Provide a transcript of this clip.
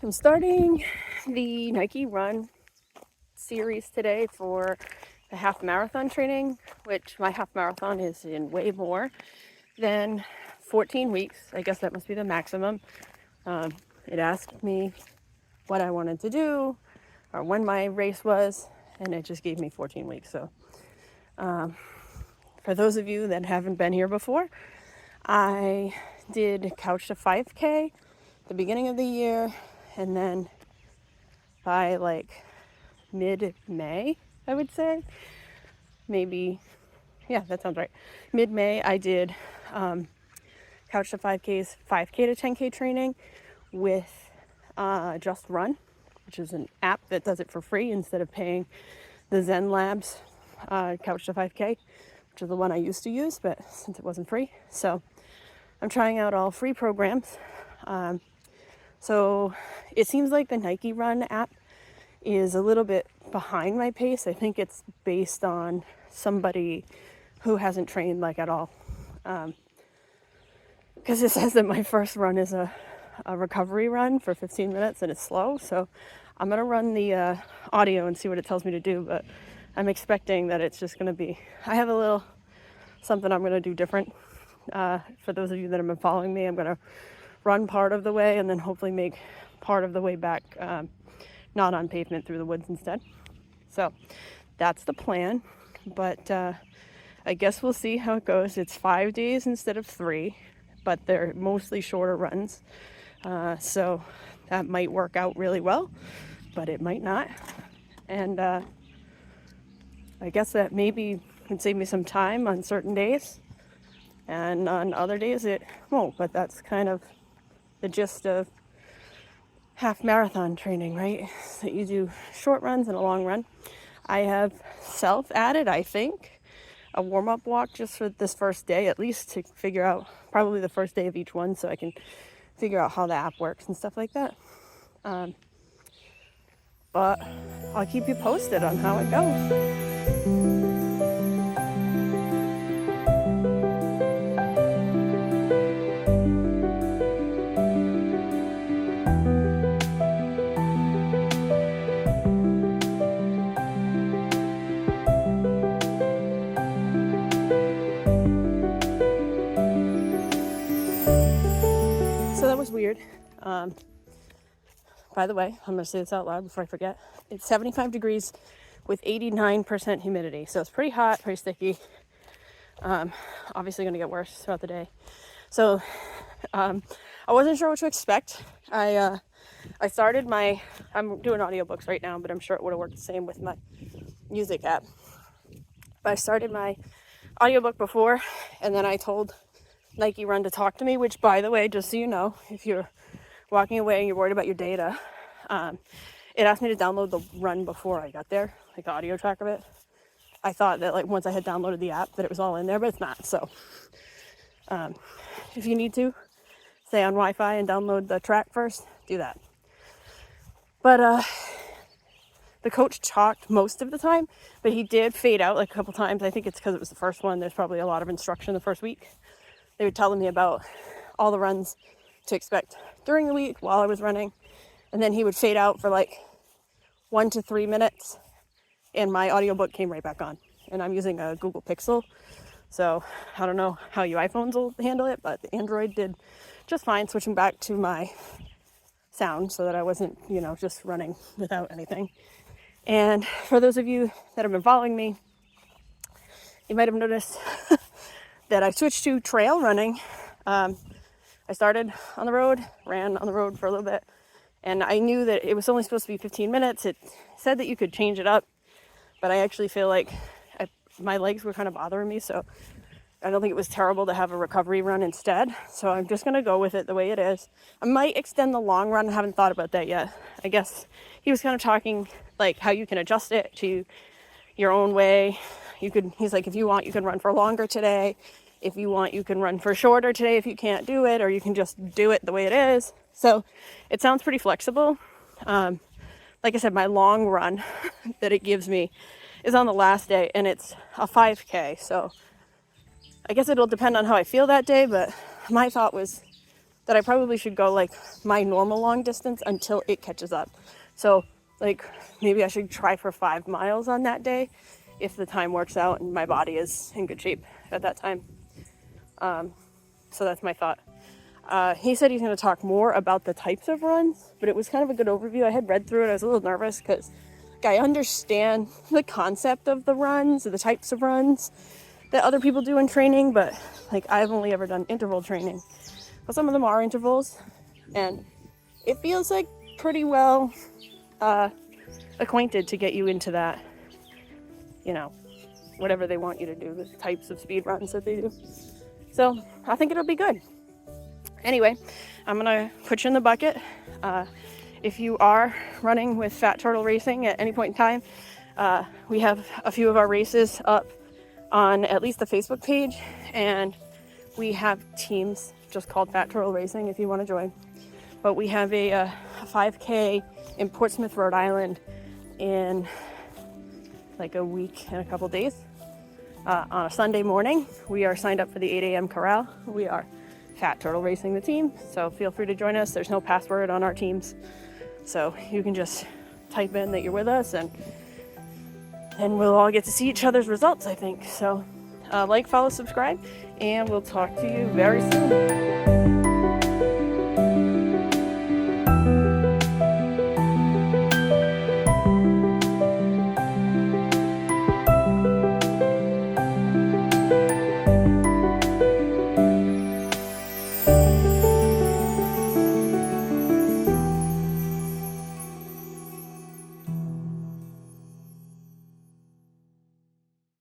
I'm starting the Nike Run series today for the half marathon training, which my half marathon is in way more than 14 weeks. I guess that must be the maximum. It asked me what I wanted to do or when my race was, and it just gave me 14 weeks. So for those of you that haven't been here before, I did Couch to 5K the beginning of the year, and then by like mid-May, I would say, maybe, yeah, that sounds right. Mid-May, I did Couch to 5K's 5K to 10K training with Just Run, which is an app that does it for free instead of paying the Zen Labs Couch to 5K, which is the one I used to use, but since it wasn't free. So I'm trying out all free programs. So it seems like the Nike Run app is a little bit behind my pace. I think it's based on somebody who hasn't trained like at all. Because it says that my first run is a recovery run for 15 minutes and it's slow. So I'm going to run the audio and see what it tells me to do. But I'm expecting that it's just going to be, I have a little something I'm going to do different. For those of you that have been following me, I'm going to run part of the way and then hopefully make part of the way back not on pavement, through the woods instead. So that's the plan, but I guess we'll see how it goes. It's 5 days instead of 3, but they're mostly shorter runs, so that might work out really well, but it might not. And I guess that maybe can save me some time on certain days, and on other days it won't. But that's kind of the gist of half marathon training, right? So you do short runs and a long run. I have self-added, I think, a warm-up walk just for this first day, at least to figure out, probably the first day of each one, so I can figure out how the app works and stuff like that. But I'll keep you posted on how it goes. So that was weird. By the way, I'm going to say this out loud before I forget. It's 75 degrees with 89% humidity. So it's pretty hot, pretty sticky. Obviously going to get worse throughout the day. So I wasn't sure what to expect. I started I'm doing audiobooks right now, but I'm sure it would have worked the same with my music app. But I started my audiobook before, and then I told Nike Run to talk to me, which, by the way, just so you know, if you're walking away and you're worried about your data, it asked me to download the run before I got there, like the audio track of it. I thought that like once I had downloaded the app that it was all in there, but it's not. So if you need to, stay on Wi-Fi and download the track first, do that. But the coach talked most of the time, but he did fade out like a couple times. I think it's because it was the first one. There's probably a lot of instruction the first week. They were telling me about all the runs to expect during the week while I was running. And then he would fade out for like 1 to 3 minutes. And my audiobook came right back on. And I'm using a Google Pixel. So I don't know how you iPhones will handle it, but the Android did just fine, switching back to my sound so that I wasn't, just running without anything. And for those of you that have been following me, you might have noticed that I switched to trail running. I started on the road, ran on the road for a little bit, and I knew that it was only supposed to be 15 minutes. It said that you could change it up, but I actually feel like my legs were kind of bothering me, so I don't think it was terrible to have a recovery run instead. So I'm just going to go with it the way it is. I might extend the long run. I haven't thought about that yet. I guess he was kind of talking like how you can adjust it to your own way. He's like, if you want, you can run for longer today. If you want, you can run for shorter today if you can't do it, or you can just do it the way it is. So it sounds pretty flexible. Like I said, my long run that it gives me is on the last day, and it's a 5K. So I guess it'll depend on how I feel that day, but my thought was that I probably should go like my normal long distance until it catches up. So like maybe I should try for 5 miles on that day if the time works out and my body is in good shape at that time. So that's my thought. He said he's going to talk more about the types of runs, but it was kind of a good overview. I had read through it. I was a little nervous because I understand the concept of the runs, the types of runs that other people do in training, but like I've only ever done interval training. But some of them are intervals, and it feels like pretty well acquainted to get you into that, you know, whatever they want you to do, the types of speed runs that they do. So I think it'll be good. Anyway, I'm gonna put you in the bucket. If you are running with Fat Turtle Racing at any point in time, we have a few of our races up on at least the Facebook page, and we have teams just called Fat Turtle Racing if you want to join. But we have a 5K in Portsmouth, Rhode Island in like a week and a couple days. On a Sunday morning, we are signed up for the 8 a.m. corral. We are Fat Turtle Racing, the team, so feel free to join us. There's no password on our teams, so you can just type in that you're with us, and we'll all get to see each other's results, I think. So like, follow, subscribe, and we'll talk to you very soon.